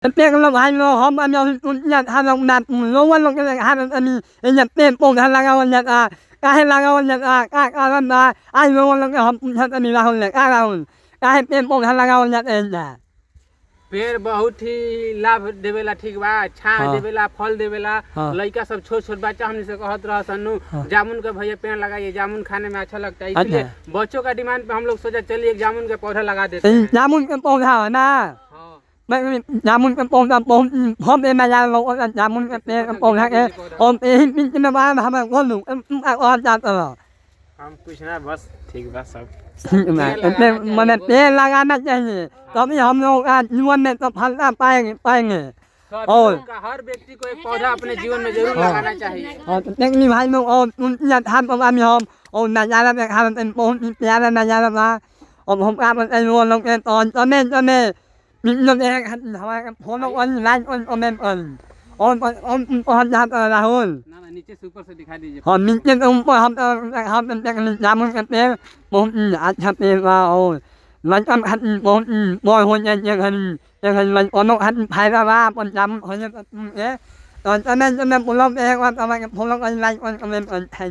Lo hanno hom amyo nyat hanong nat lo wan lo ke han ani nyat tem pom han la ga nyat a ka han la ga nyat a ka ran na ai lo lo ke hom nyat ani la hon le ka la hon ka han tem pom han la ga nyat en ना पेड़ बहुत ही लाभ देवेला ठीक बा छां देवेला फल देवेला लड़का सब छोट छोट बच्चा हमने से कहत रहा सन्नू जामुन का भैया पेड़ लगाइए जामुन खाने में अच्छा लगता है इसलिए बच्चों का डिमांड पे हम लोग सोचा चलिए एक जामुन का पौधा लगा देते हैं जामुन का पौधा है ना मैं जामुन का पौधा हम ए मैं लो जामुन का पेड़ का पौधा के और ए में बाहर हम को लू और जाता हम पूछना बस ठीक बा सब मैंने पेड़ लगाना चाहिए तभी हम लोग जीवन में तो फलता पाएंगे और हर व्यक्ति को एक पौधा अपने जीवन में जरूर लगाना चाहिए और देखनी भाई लोग और उनका tham của anh हम और नजारा देखाเป็นबहुत प्यारा नजारा था और हम आपไอ้รวนลงกันตอนนี้มีลมแรงทำไมผมลงอันไล่อันเมนऔर जाता राहुल ना नीचे से ऊपर से दिखा दीजिए और नीचे ऊपर हम जामुन का पेड़ बहुत अच्छा पेड़ था और लड़का बहुत बॉय हो जाएมันคนต้องหันภายว่าปนจำเขาจะตอนนั้นผมลองเองว่าทำไมผมลองอะไรมันก็เป็นแทน